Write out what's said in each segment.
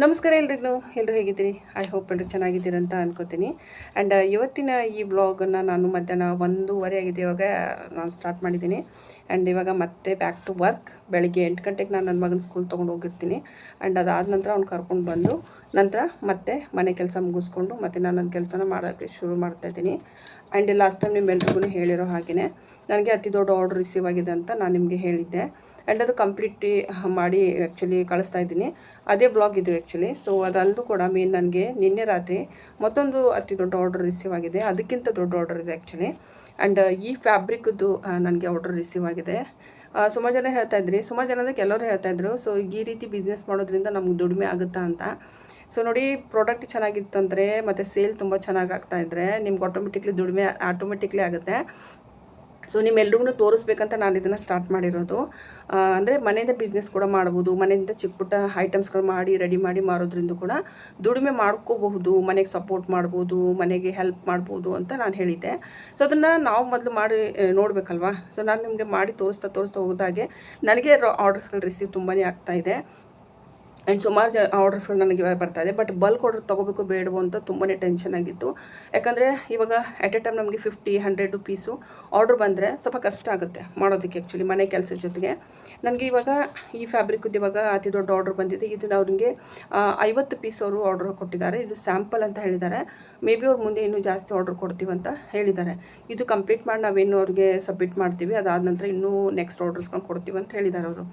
ನಮಸ್ಕಾರ ಎಲ್ಲರೂ ಹೇಗಿದ್ದೀರಿ? ಐ ಹೋಪ್ ಎಲ್ಲರೂ ಚೆನ್ನಾಗಿದ್ದೀರಂತ ಅನ್ಕೋತೀನಿ. ಆ್ಯಂಡ್ ಇವತ್ತಿನ ಈ ವ್ಲಾಗನ್ನು ನಾನು ಮಧ್ಯಾಹ್ನ 1:30 ಆಗಿದೆ ಇವಾಗ ನಾನು ಸ್ಟಾರ್ಟ್ ಮಾಡಿದ್ದೀನಿ. ಆ್ಯಂಡ್ ಇವಾಗ ಮತ್ತೆ ಬ್ಯಾಕ್ ಟು ವರ್ಕ್. ಬೆಳಿಗ್ಗೆ 8 ಗಂಟೆಗೆ ನಾನು ನನ್ನ ಮಗನ ಸ್ಕೂಲ್ ತೊಗೊಂಡು ಹೋಗಿರ್ತೀನಿ. ಆ್ಯಂಡ್ ಅದಾದ ನಂತರ ಅವ್ನು ಕರ್ಕೊಂಡು ಬಂದು ನಂತರ ಮತ್ತೆ ಮನೆ ಕೆಲಸ ಮುಗಿಸ್ಕೊಂಡು ಮತ್ತೆ ನಾನು ನನ್ನ ಕೆಲಸನ ಮಾಡೋಕ್ಕೆ ಶುರು ಮಾಡ್ತಾಯಿದ್ದೀನಿ. ಆ್ಯಂಡ್ ಲಾಸ್ಟ್ ಟೈಮ್ ನಿಮ್ಮೆಲ್ರಿಗೂ ಹೇಳಿರೋ ಹಾಗೆಯೇ ನನಗೆ ಅತಿ ದೊಡ್ಡ ಆರ್ಡರ್ ರಿಸೀವ್ ಆಗಿದೆ ಅಂತ ನಾನು ನಿಮಗೆ ಹೇಳಿದ್ದೆ. ಆ್ಯಂಡ್ ಅದು ಕಂಪ್ಲೀಟ್ಲಿ ಮಾಡಿ ಆ್ಯಕ್ಚುಲಿ ಕಳಿಸ್ತಾ ಇದ್ದೀನಿ. ಅದೇ ಬ್ಲಾಗ್ ಇದು ಆ್ಯಕ್ಚುಲಿ. ಸೊ ಅದಲ್ಲೂ ಕೂಡ ನನಗೆ ನಿನ್ನೆ ರಾತ್ರಿ ಮತ್ತೊಂದು ಅತಿ ದೊಡ್ಡ ಆರ್ಡರ್ ರಿಸೀವ್ ಆಗಿದೆ. ಅದಕ್ಕಿಂತ ದೊಡ್ಡ ಆರ್ಡರ್ ಇದೆ ಆ್ಯಕ್ಚುಲಿ. ಆ್ಯಂಡ್ ಈ ಫ್ಯಾಬ್ರಿಕ್ದು ನನಗೆ ಆರ್ಡರ್ ರಿಸೀವ್ ಆಗಿದೆ. ಸುಮಾರು ಜನ ಹೇಳ್ತಾಯಿದ್ರಿ, ಸುಮಾರು ಜನ ಅಂದರೆ ಕೆಲವರು ಹೇಳ್ತಾಯಿದ್ರು, ಸೊ ಈ ರೀತಿ ಬಿಸ್ನೆಸ್ ಮಾಡೋದ್ರಿಂದ ನಮ್ಗೆ ದುಡಿಮೆ ಆಗುತ್ತಾ ಅಂತ. ಸೊ ನೋಡಿ, ಪ್ರಾಡಕ್ಟ್ ಚೆನ್ನಾಗಿತ್ತಂದರೆ ಮತ್ತು ಸೇಲ್ ತುಂಬ ಚೆನ್ನಾಗಿ ಆಗ್ತಾಯಿದ್ರೆ ನಿಮ್ಗೆ ಆಟೋಮೆಟಿಕ್ಲಿ ದುಡಿಮೆ ಆಟೋಮೆಟಿಕ್ಲಿ ಆಗುತ್ತೆ. ಸೊ ನಿಮ್ಮೆಲ್ರಿಗೂ ತೋರಿಸ್ಬೇಕಂತ ನಾನು ಇದನ್ನು ಸ್ಟಾರ್ಟ್ ಮಾಡಿರೋದು. ಅಂದರೆ ಮನೆಯಿಂದ ಬಿಸ್ನೆಸ್ ಕೂಡ ಮಾಡ್ಬೋದು. ಮನೆಯಿಂದ ಚಿಕ್ಕ ಪುಟ್ಟ ಐಟಮ್ಸ್ಗಳು ಮಾಡಿ ರೆಡಿ ಮಾಡಿ ಮಾರೋದ್ರಿಂದ ಕೂಡ ದುಡಿಮೆ ಮಾಡ್ಕೋಬಹುದು, ಮನೆಗೆ ಸಪೋರ್ಟ್ ಮಾಡ್ಬೋದು, ಮನೆಗೆ ಹೆಲ್ಪ್ ಮಾಡ್ಬೋದು ಅಂತ ನಾನು ಹೇಳಿದ್ದೆ. ಸೊ ಅದನ್ನು ನಾವು ಮೊದಲು ಮಾಡಿ ನೋಡಬೇಕಲ್ವಾ. ಸೊ ನಾನು ನಿಮಗೆ ಮಾಡಿ ತೋರಿಸ್ತಾ ಹೋದಾಗೆ ನನಗೆ ಆರ್ಡರ್ಸ್ಗಳು ರಿಸೀವ್ ತುಂಬಾ ಆಗ್ತಾಯಿದೆ. ಆ್ಯಂಡ್ ಸುಮಾರು ಆರ್ಡರ್ಸ್ಗಳು ನನಗೆ ಬರ್ತಾಯಿದೆ. ಬಟ್ ಬಲ್ಕ್ ಆರ್ಡರ್ ತೊಗೋಬೇಕು ಬೇಡವೋ ಅಂತ ತುಂಬಾ ಟೆನ್ಷನ್ ಆಗಿತ್ತು. ಯಾಕಂದರೆ ಇವಾಗ ಎಟ್ ಎ ಟೈಮ್ ನಮಗೆ 50-100 ಪೀಸು ಆರ್ಡ್ರ್ ಬಂದರೆ ಸ್ವಲ್ಪ ಕಷ್ಟ ಆಗುತ್ತೆ ಮಾಡೋದಕ್ಕೆ ಆ್ಯಕ್ಚುಲಿ ಮನೆ ಕೆಲಸದ ಜೊತೆಗೆ. ನನಗೆ ಇವಾಗ ಈ ಫ್ಯಾಬ್ರಿಕ್ದು ಇವಾಗ ಅತಿ ದೊಡ್ಡ ಆರ್ಡ್ರ್ ಬಂದಿದೆ. ಇದು ಅವ್ರಿಗೆ 50 ಪೀಸ್ ಅವರು ಆರ್ಡ್ರ್ ಕೊಟ್ಟಿದ್ದಾರೆ. ಇದು ಸ್ಯಾಂಪಲ್ ಅಂತ ಹೇಳಿದ್ದಾರೆ. ಮೇ ಬಿ ಅವ್ರು ಮುಂದೆ ಇನ್ನೂ ಜಾಸ್ತಿ ಆರ್ಡ್ರ್ ಕೊಡ್ತೀವಿ ಅಂತ ಹೇಳಿದ್ದಾರೆ. ಇದು ಕಂಪ್ಲೀಟ್ ಮಾಡಿ ನಾವೇನು ಅವ್ರಿಗೆ ಸಬ್ಮಿಟ್ ಮಾಡ್ತೀವಿ, ಅದಾದ ನಂತರ ಇನ್ನೂ ನೆಕ್ಸ್ಟ್ ಆರ್ಡರ್ಸ್ಕೊಂಡು ಕೊಡ್ತೀವಿ ಅಂತ ಹೇಳಿದ್ದಾರೆ ಅವರು.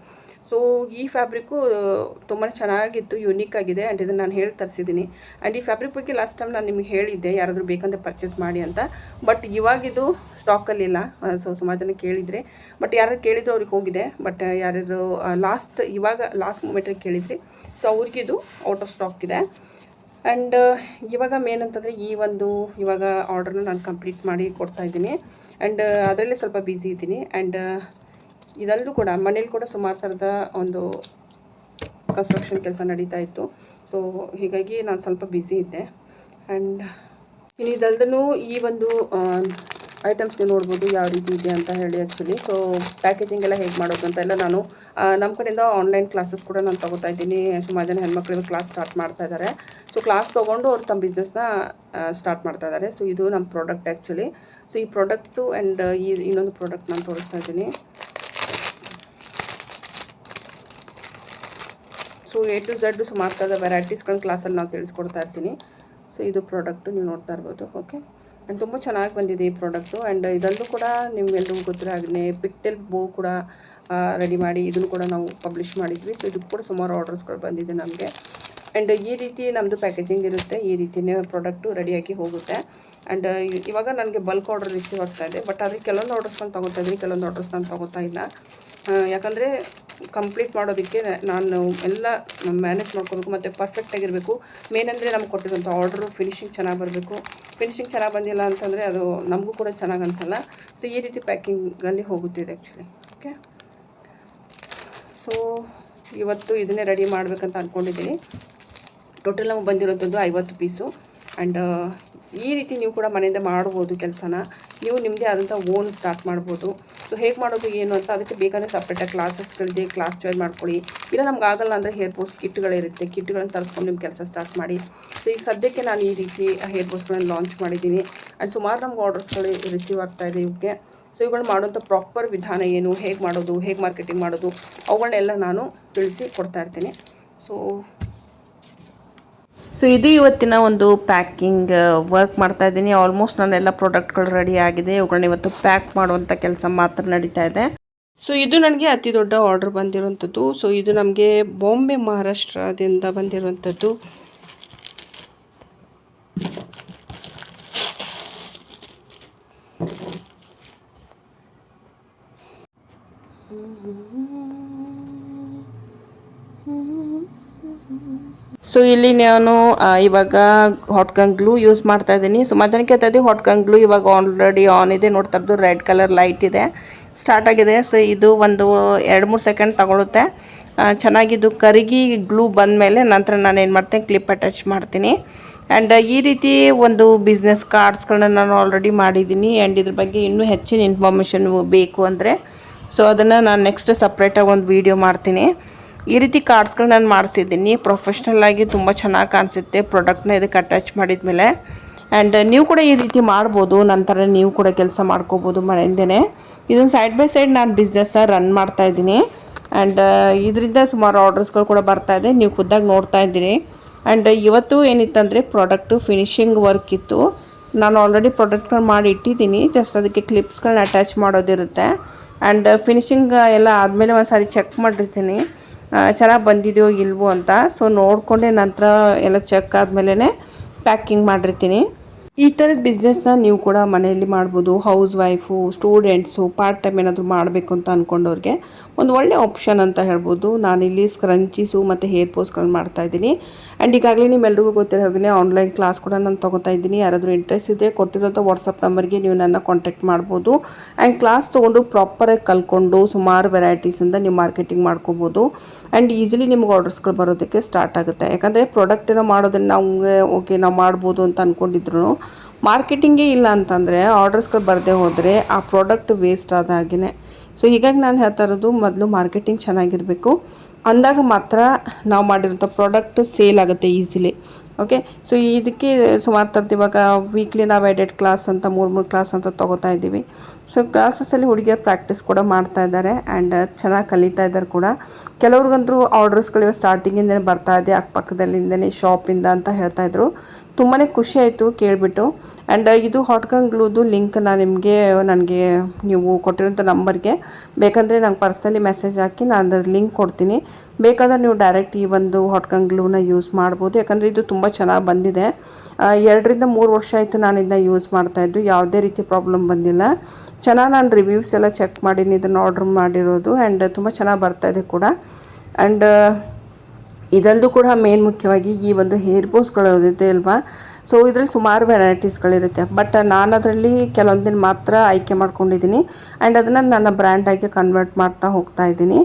ಸೊ ಈ ಫ್ಯಾಬ್ರಿಕ್ಕು ತುಂಬಾ ಚೆನ್ನಾಗಿತ್ತು, ಯುನೀಕ್ ಆಗಿದೆ. ಆ್ಯಂಡ್ ಇದನ್ನು ನಾನು ಹೇಳಿ ತರಿಸಿದ್ದೀನಿ. ಆ್ಯಂಡ್ ಈ ಫ್ಯಾಬ್ರಿಕ್ ಬಗ್ಗೆ ಲಾಸ್ಟ್ ಟೈಮ್ ನಾನು ನಿಮಗೆ ಹೇಳಿದ್ದೆ ಯಾರಾದರೂ ಬೇಕಂದ್ರೆ ಪರ್ಚೇಸ್ ಮಾಡಿ ಅಂತ. ಬಟ್ ಇವಾಗಿದು ಸ್ಟಾಕಲ್ಲಿಲ್ಲ. ಸೊ ಸುಮಾರು ಜನ ಕೇಳಿದರೆ, ಬಟ್ ಯಾರು ಕೇಳಿದ್ರು ಅವ್ರಿಗೆ ಹೋಗಿದೆ. ಬಟ್ ಯಾರ್ಯಾರು ಲಾಸ್ಟ್ ಮೂಮೆಂಟಿಗೆ ಕೇಳಿದ್ರಿ, ಸೊ ಅವ್ರಿಗಿದು ಔಟ್ ಆಫ್ ಸ್ಟಾಕ್ ಇದೆ. ಆ್ಯಂಡ್ ಇವಾಗ ಮೇನ್ ಅಂತಂದರೆ ಇವಾಗ ಆರ್ಡ್ರನ್ನ ನಾನು ಕಂಪ್ಲೀಟ್ ಮಾಡಿ ಕೊಡ್ತಾಯಿದ್ದೀನಿ. ಆ್ಯಂಡ್ ಅದರಲ್ಲೇ ಸ್ವಲ್ಪ ಬ್ಯುಸಿ ಇದ್ದೀನಿ. ಆ್ಯಂಡ್ ಇದಲ್ಲೂ ಕೂಡ ಮನೇಲಿ ಕೂಡ ಸುಮಾರು ಥರದ ಒಂದು ಕನ್ಸ್ಟ್ರಕ್ಷನ್ ಕೆಲಸ ನಡೀತಾ ಇತ್ತು. ಸೊ ಹೀಗಾಗಿ ನಾನು ಸ್ವಲ್ಪ ಬ್ಯುಸಿ ಇದ್ದೆ. ಆ್ಯಂಡ್ ಇನ್ನು ಇದಲ್ದೂ ಈ ಒಂದು ಐಟಮ್ಸ್ ನೀವು ನೋಡ್ಬೋದು ಯಾವ ರೀತಿ ಇದೆ ಅಂತ ಹೇಳಿ ಆ್ಯಕ್ಚುಲಿ. ಸೊ ಪ್ಯಾಕೇಜಿಂಗ್ ಎಲ್ಲ ಹೇಗೆ ಮಾಡೋದು ಅಂತ ಎಲ್ಲ ನಾನು ನಮ್ಮ ಕಡೆಯಿಂದ ಆನ್ಲೈನ್ ಕ್ಲಾಸಸ್ ಕೂಡ ನಾನು ತೊಗೋತಾ ಇದ್ದೀನಿ. ಸುಮಾರು ಜನ ಹೆಣ್ಮಕ್ಳಿಗೆ ಕ್ಲಾಸ್ ಸ್ಟಾರ್ಟ್ ಮಾಡ್ತಾ ಇದ್ದಾರೆ. ಸೊ ಕ್ಲಾಸ್ ತೊಗೊಂಡು ಅವ್ರು ತಮ್ಮ ಬಿಸ್ನೆಸ್ನ ಸ್ಟಾರ್ಟ್ ಮಾಡ್ತಾ ಇದ್ದಾರೆ. ಸೊ ಇದು ನಮ್ಮ ಪ್ರಾಡಕ್ಟ್ ಆ್ಯಕ್ಚುಲಿ. ಸೊ ಈ ಪ್ರಾಡಕ್ಟು ಆ್ಯಂಡ್ ಈ ಇನ್ನೊಂದು ಪ್ರಾಡಕ್ಟ್ ನಾನು ತೋರಿಸ್ತಾ ಇದ್ದೀನಿ. ಸೊ A to Z ಸುಮಾರು ಥರದ ವೆರೈಟೀಸ್ಗಳನ್ನ ಕ್ಲಾಸಲ್ಲಿ ನಾವು ತಿಳಿಸ್ಕೊಡ್ತಾ ಇರ್ತೀನಿ. ಸೊ ಇದು ಪ್ರಾಡಕ್ಟು ನೀವು ನೋಡ್ತಾ ಇರ್ಬೋದು. ಓಕೆ, ಆ್ಯಂಡ್ ತುಂಬ ಚೆನ್ನಾಗಿ ಬಂದಿದೆ ಈ ಪ್ರಾಡಕ್ಟು. ಆ್ಯಂಡ್ ಇದಲ್ಲೂ ಕೂಡ ನಿಮ್ಗೆಲ್ರಿಗೂ ಗೊತ್ತಿರೋ ಹಾಗೆ ಪಿಕ್ಟೆಲ್ ಬೋ ಕೂಡ ರೆಡಿ ಮಾಡಿ ಇದನ್ನು ಕೂಡ ನಾವು ಪಬ್ಲಿಷ್ ಮಾಡಿದ್ವಿ. ಸೊ ಇದಕ್ಕೆ ಕೂಡ ಸುಮಾರು ಆರ್ಡರ್ಸ್ಗಳು ಬಂದಿದೆ ನಮಗೆ. ಆ್ಯಂಡ್ ಈ ರೀತಿ ನಮ್ಮದು ಪ್ಯಾಕೇಜಿಂಗ್ ಇರುತ್ತೆ. ಈ ರೀತಿಯೇ ಪ್ರಾಡಕ್ಟು ರೆಡಿಯಾಗಿ ಹೋಗುತ್ತೆ. ಆ್ಯಂಡ್ ಇವಾಗ ನನಗೆ ಬಲ್ಕ್ ಆರ್ಡರ್ ರಿಸೀವ್ ಆಗ್ತಾಯಿದೆ. ಬಟ್ ಅದಕ್ಕೆ ಕೆಲವೊಂದು ಆರ್ಡರ್ಸ್ಕೊಂಡು ತೊಗೋತಾ ಇದ್ದೀನಿ, ಕೆಲವೊಂದು ಆರ್ಡರ್ಸ್ ನಾನು ತೊಗೋತಾ ಇಲ್ಲ. ಯಾಕಂದರೆ ಕಂಪ್ಲೀಟ್ ಮಾಡೋದಕ್ಕೆ ನಾನು ಎಲ್ಲ ಮ್ಯಾನೇಜ್ ಮಾಡ್ಕೋಬೇಕು ಮತ್ತು ಪರ್ಫೆಕ್ಟಾಗಿರಬೇಕು. ಮೇನ್ ಅಂದರೆ ನಮ್ಗೆ ಕೊಟ್ಟಿರೋಂಥ ಆರ್ಡ್ರು ಫಿನಿಶಿಂಗ್ ಚೆನ್ನಾಗಿ ಬರಬೇಕು. ಫಿನಿಶಿಂಗ್ ಚೆನ್ನಾಗಿ ಬಂದಿಲ್ಲ ಅಂತಂದರೆ ಅದು ನಮಗೂ ಕೂಡ ಚೆನ್ನಾಗಿ ಅನಿಸಲ್ಲ. ಸೊ ಈ ರೀತಿ ಪ್ಯಾಕಿಂಗಲ್ಲಿ ಹೋಗುತ್ತೆ ಇದು ಆ್ಯಕ್ಚುಲಿ. ಓಕೆ, ಸೊ ಇವತ್ತು ಇದನ್ನೇ ರೆಡಿ ಮಾಡಬೇಕಂತ ಅಂದ್ಕೊಂಡಿದ್ದೀನಿ. ಟೋಟಲ್ ನಮಗೆ ಬಂದಿರೋಂಥದ್ದು 50 ಪೀಸು. ಆ್ಯಂಡ್ ಈ ರೀತಿ ನೀವು ಕೂಡ ಮನೆಯಿಂದ ಮಾಡ್ಬೋದು ಕೆಲಸನ. ನೀವು ನಿಮ್ಮದೇ ಆದಂಥ ಓನ್ ಸ್ಟಾರ್ಟ್ ಮಾಡ್ಬೋದು. ಸೊ ಹೇಗೆ ಮಾಡೋದು ಏನು ಅಂತ ಅದಕ್ಕೆ ಬೇಕಾದರೆ ಸಪ್ರೇಟಾಗಿ ಕ್ಲಾಸಸ್ಗಳಿದೆ, ಕ್ಲಾಸ್ ಜಾಯ್ನ್ ಮಾಡ್ಕೊಳ್ಳಿ. ಇಲ್ಲ ನಮ್ಗೆ ಆಗಲ್ಲ ಅಂದರೆ ಹೇರ್ ಬೋಸ್ಟ್ ಕಿಟ್ಗಳಿರುತ್ತೆ, ಕಿಟ್ಗಳನ್ನು ತರಿಸ್ಕೊಂಡು ನಿಮ್ಮ ಕೆಲಸ ಸ್ಟಾರ್ಟ್ ಮಾಡಿ. ಸೊ ಈಗ ಸದ್ಯಕ್ಕೆ ನಾನು ಈ ರೀತಿ ಹೇರ್ ಬೋಸ್ಟ್ಗಳನ್ನು ಲಾಂಚ್ ಮಾಡಿದ್ದೀನಿ. ಆ್ಯಂಡ್ ಸುಮಾರು ನಮ್ಗೆ ಆರ್ಡರ್ಸ್ಗಳು ರಿಸೀವ್ ಆಗ್ತಾಯಿದೆ ಇವಕ್ಕೆ. ಸೊ ಇವುಗಳು ಮಾಡೋಂಥ ಪ್ರಾಪರ್ ವಿಧಾನ ಏನು, ಹೇಗೆ ಮಾಡೋದು, ಹೇಗೆ ಮಾರ್ಕೆಟಿಂಗ್ ಮಾಡೋದು, ಅವುಗಳನ್ನೆಲ್ಲ ನಾನು ತಿಳಿಸಿ ಕೊಡ್ತಾ ಇರ್ತೀನಿ. ಸೊ ಇದು ಇವತ್ತಿನ ಒಂದು ಪ್ಯಾಕಿಂಗ್ ವರ್ಕ್ ಮಾಡ್ತಾ ಇದ್ದೀನಿ. ಆಲ್ಮೋಸ್ಟ್ ನಾನೆಲ್ಲ ಪ್ರಾಡಕ್ಟ್ಗಳು ರೆಡಿ ಆಗಿದೆ. ಇವುಗಳನ್ನ ಇವತ್ತು ಪ್ಯಾಕ್ ಮಾಡುವಂಥ ಕೆಲಸ ಮಾತ್ರ ನಡೀತಾ ಇದೆ. ಸೊ ಇದು ನನಗೆ ಅತಿ ದೊಡ್ಡ ಆರ್ಡರ್ ಬಂದಿರುವಂಥದ್ದು. ಸೊ ಇದು ನಮಗೆ ಬಾಂಬೆ ಮಹಾರಾಷ್ಟ್ರದಿಂದ ಬಂದಿರುವಂಥದ್ದು. ಸೊ ಇಲ್ಲಿ ನಾನು ಇವಾಗ ಹಾಟ್ ಗನ್ ಗ್ಲೂ ಯೂಸ್ ಮಾಡ್ತಾ ಇದ್ದೀನಿ. ಸುಮಾರು ಜನಕ್ಕೆ ಹೇಳ್ತಾ ಹಾಟ್ ಗನ್ ಗ್ಲೂ ಇವಾಗ ಆಲ್ರೆಡಿ ಆನ್ ಇದೆ. ನೋಡ್ತಾ ಇರೋದು ರೆಡ್ ಕಲರ್ ಲೈಟ್ ಇದೆ, ಸ್ಟಾರ್ಟ್ ಆಗಿದೆ. ಸೊ ಇದು ಒಂದು 2-3 ಸೆಕೆಂಡ್ ತಗೊಳುತ್ತೆ. ಚೆನ್ನಾಗಿದ್ದು ಕರಗಿ ಗ್ಲೂ ಬಂದಮೇಲೆ ನಂತರ ನಾನು ಏನು ಮಾಡ್ತೀನಿ, ಕ್ಲಿಪ್ ಅಟ್ಯಾಚ್ ಮಾಡ್ತೀನಿ. ಆ್ಯಂಡ್ ಈ ರೀತಿ ಒಂದು ಬಿಸ್ನೆಸ್ ಕಾರ್ಡ್ಸ್ಗಳನ್ನ ನಾನು ಆಲ್ರೆಡಿ ಮಾಡಿದ್ದೀನಿ. ಆ್ಯಂಡ್ ಇದ್ರ ಬಗ್ಗೆ ಇನ್ನೂ ಹೆಚ್ಚಿನ ಇನ್ಫಾರ್ಮೇಷನ್ ಬೇಕು ಅಂದರೆ ಸೊ ಅದನ್ನು ನಾನು ನೆಕ್ಸ್ಟ್ ಸಪ್ರೇಟಾಗಿ ಒಂದು ವೀಡಿಯೋ ಮಾಡ್ತೀನಿ. ಈ ರೀತಿ ಕಾರ್ಡ್ಸ್ಗಳು ನಾನು ಮಾಡಿಸಿದ್ದೀನಿ. ಪ್ರೊಫೆಷ್ನಲ್ಲಾಗಿ ತುಂಬ ಚೆನ್ನಾಗಿ ಕಾಣಿಸುತ್ತೆ ಪ್ರಾಡಕ್ಟ್ನ ಇದಕ್ಕೆ ಅಟ್ಯಾಚ್ ಮಾಡಿದ ಮೇಲೆ. ಆ್ಯಂಡ್ ನೀವು ಕೂಡ ಈ ರೀತಿ ಮಾಡ್ಬೋದು. ನಂತರ ನೀವು ಕೂಡ ಕೆಲಸ ಮಾಡ್ಕೋಬೋದು ಮನೆಯಿಂದನೇ. ಇದನ್ನು ಸೈಡ್ ಬೈ ಸೈಡ್ ನಾನು ಬಿಸ್ನೆಸ್ನ ರನ್ ಮಾಡ್ತಾಯಿದ್ದೀನಿ. ಆ್ಯಂಡ್ ಇದರಿಂದ ಸುಮಾರು ಆರ್ಡರ್ಸ್ಗಳು ಕೂಡ ಬರ್ತಾಯಿದೆ, ನೀವು ಖುದ್ದಾಗಿ ನೋಡ್ತಾ ಇದ್ದೀರಿ. ಆ್ಯಂಡ್ ಇವತ್ತು ಏನಿತ್ತಂದರೆ ಪ್ರಾಡಕ್ಟು ಫಿನಿಶಿಂಗ್ ವರ್ಕ್ ಇತ್ತು. ನಾನು ಆಲ್ರೆಡಿ ಪ್ರಾಡಕ್ಟ್ಗಳನ್ನ ಮಾಡಿ ಇಟ್ಟಿದ್ದೀನಿ, ಜಸ್ಟ್ ಅದಕ್ಕೆ ಕ್ಲಿಪ್ಸ್ಗಳನ್ನ ಅಟ್ಯಾಚ್ ಮಾಡೋದಿರುತ್ತೆ. ಆ್ಯಂಡ್ ಫಿನಿಶಿಂಗ್ ಎಲ್ಲ ಆದಮೇಲೆ ಒಂದು ಸಾರಿ ಚೆಕ್ ಮಾಡಿರ್ತೀನಿ ಚೆನ್ನಾಗಿ ಬಂದಿದೆಯೋ ಇಲ್ವೋ ಅಂತ. ಸೊ ನೋಡಿಕೊಂಡೆ ನಂತರ ಎಲ್ಲ ಚೆಕ್ ಆದಮೇಲೆ ಪ್ಯಾಕಿಂಗ್ ಮಾಡಿರ್ತೀನಿ. ಈ ಥರದ ಬಿಸ್ನೆಸ್ನ ನೀವು ಕೂಡ ಮನೆಯಲ್ಲಿ ಮಾಡ್ಬೋದು. House wife, students, part time ಏನಾದರೂ ಮಾಡಬೇಕು ಅಂತ ಅಂದ್ಕೊಂಡವ್ರಿಗೆ ಒಂದು ಒಳ್ಳೆ ಆಪ್ಷನ್ ಅಂತ ಹೇಳ್ಬೋದು. ನಾನಿಲ್ಲಿ ಸ್ಕ್ರಂಚೀಸು ಮತ್ತು ಹೇರ್ ಪೋಸ್ಟ್ಗಳನ್ನ ಮಾಡ್ತಾಯಿದ್ದೀನಿ. ಆ್ಯಂಡ್ ಈಗಾಗಲೇ ನಿಮ್ಮೆಲ್ರಿಗೂ ಗೊತ್ತಿರೋ ಹಾಗೆ ಆನ್ಲೈನ್ ಕ್ಲಾಸ್ ಕೂಡ ನಾನು ತೊಗೋತಾ ಇದ್ದೀನಿ. ಯಾರಾದರೂ ಇಂಟ್ರೆಸ್ಟ್ ಇದ್ದರೆ ಕೊಟ್ಟಿರೋಂಥ ವಾಟ್ಸಪ್ ನಂಬರ್ಗೆ ನೀವು ನನ್ನ ಕಾಂಟ್ಯಾಕ್ಟ್ ಮಾಡ್ಬೋದು. ಆ್ಯಂಡ್ ಕ್ಲಾಸ್ ತೊಗೊಂಡು ಪ್ರಾಪರಾಗಿ ಕಲ್ತ್ಕೊಂಡು ಸುಮಾರು ವೆರೈಟೀಸಿಂದ ನೀವು ಮಾರ್ಕೆಟಿಂಗ್ ಮಾಡ್ಕೋಬೋದು. ಆ್ಯಂಡ್ ಈಸಿಲಿ ನಿಮ್ಗೆ ಆರ್ಡರ್ಸ್ಗಳು ಬರೋದಕ್ಕೆ ಸ್ಟಾರ್ಟ್ ಆಗುತ್ತೆ. ಯಾಕಂದರೆ ಪ್ರಾಡಕ್ಟನ್ನು ಮಾಡೋದನ್ನು ನಮಗೆ ಓಕೆ ನಾವು ಮಾಡ್ಬೋದು ಅಂತ ಅಂದ್ಕೊಂಡಿದ್ರು ಮಾರ್ಕೆಟಿಂಗೇ ಇಲ್ಲ ಅಂತಂದರೆ ಆರ್ಡರ್ಸ್ಗಳು ಬರದೇ ಹೋದರೆ ಆ ಪ್ರಾಡಕ್ಟ್ ವೇಸ್ಟ್ ಆದ ಹಾಗೆಯೇ. ಸೊ ಹೀಗಾಗಿ ನಾನು ಹೇಳ್ತಾ ಇರೋದು ಮೊದಲು ಮಾರ್ಕೆಟಿಂಗ್ ಚೆನ್ನಾಗಿರಬೇಕು, ಅಂದಾಗ ಮಾತ್ರ ನಾವು ಮಾಡಿರೋಂಥ ಪ್ರಾಡಕ್ಟ್ ಸೇಲ್ ಆಗುತ್ತೆ ಈಸಿಲಿ. ಓಕೆ, ಸೊ ಇದಕ್ಕೆ ಸುಮಾರು ಥರದ್ದು ಇವಾಗ ವೀಕ್ಲಿ ನಾವು ಎಡೆಡ್ ಕ್ಲಾಸ್ ಅಂತ 3 ಕ್ಲಾಸ್ ಅಂತ ತೊಗೋತಾ ಇದ್ದೀವಿ. ಸೊ ಕ್ಲಾಸಸ್ಸಲ್ಲಿ ಹುಡುಗಿಯರು ಪ್ರಾಕ್ಟೀಸ್ ಕೂಡ ಮಾಡ್ತಾ ಇದ್ದಾರೆ ಆ್ಯಂಡ್ ಚೆನ್ನಾಗಿ ಕಲಿತಾ ಇದ್ದಾರೆ ಕೂಡ. ಕೆಲವ್ರಿಗಂತೂ ಆರ್ಡರ್ಸ್ಗಳಿವೆ ಸ್ಟಾರ್ಟಿಂಗಿಂದನೇ ಬರ್ತಾ ಇದೆ ಅಕ್ಕಪಕ್ಕದಲ್ಲಿಂದನೇ ಶಾಪಿಂದ ಅಂತ ಹೇಳ್ತಾಯಿದ್ರು. ತುಂಬಾ ಖುಷಿ ಆಯಿತು ಕೇಳಿಬಿಟ್ಟು. ಆ್ಯಂಡ್ ಇದು ಹಾಟ್ಗನ್ ಗ್ಲೂದು ಲಿಂಕ್ ನನಗೆ ನೀವು ಕೊಟ್ಟಿರೋಂಥ ನಂಬರ್ಗೆ ಬೇಕಂದರೆ ನಂಗೆ ಪರ್ಸ್ನಲಿ ಮೆಸೇಜ್ ಹಾಕಿ ನಾನು ಅದ್ರ ಲಿಂಕ್ ಕೊಡ್ತೀನಿ. ಬೇಕಾದರೆ ನೀವು ಡೈರೆಕ್ಟ್ ಈ ಒಂದು ಹಾಟ್ಗನ್ ಗ್ಲೂನ ಯೂಸ್ ಮಾಡ್ಬೋದು. ಯಾಕಂದರೆ ಇದು ತುಂಬ ಚೆನ್ನಾಗಿ ಬಂದಿದೆ. 2 ರಿಂದ 3 ವರ್ಷ ಆಯಿತು ನಾನು ಇದನ್ನ ಯೂಸ್ ಮಾಡ್ತಾಯಿದ್ದು, ಯಾವುದೇ ರೀತಿ ಪ್ರಾಬ್ಲಮ್ ಬಂದಿಲ್ಲ. ಚೆನ್ನಾಗಿ ನಾನು ರಿವ್ಯೂಸ್ ಎಲ್ಲ ಚೆಕ್ ಮಾಡೀನಿ ಇದನ್ನು ಆರ್ಡ್ರ್ ಮಾಡಿರೋದು. ಆ್ಯಂಡ್ ತುಂಬ ಚೆನ್ನಾಗಿ ಬರ್ತಾಯಿದೆ ಕೂಡ. ಆ್ಯಂಡ್ ಇದರಲ್ಲೂ ಕೂಡ ಮೇನ್ ಮುಖ್ಯವಾಗಿ ಈ ಒಂದು ಹೇರ್ ಬೋಸ್ಗಳು ಇರುತ್ತೆ ಅಲ್ವಾ, ಸೊ ಇದರಲ್ಲಿ ಸುಮಾರು ವೆರೈಟೀಸ್ಗಳಿರುತ್ತೆ. ಬಟ್ ನಾನು ಅದರಲ್ಲಿ ಕೆಲವೊಂದನ್ನು ಮಾತ್ರ ಆಯ್ಕೆ ಮಾಡ್ಕೊಂಡಿದ್ದೀನಿ ಆ್ಯಂಡ್ ಅದನ್ನು ನನ್ನ ಬ್ರ್ಯಾಂಡಾಗಿ ಕನ್ವರ್ಟ್ ಮಾಡ್ತಾ ಹೋಗ್ತಾ ಇದ್ದೀನಿ.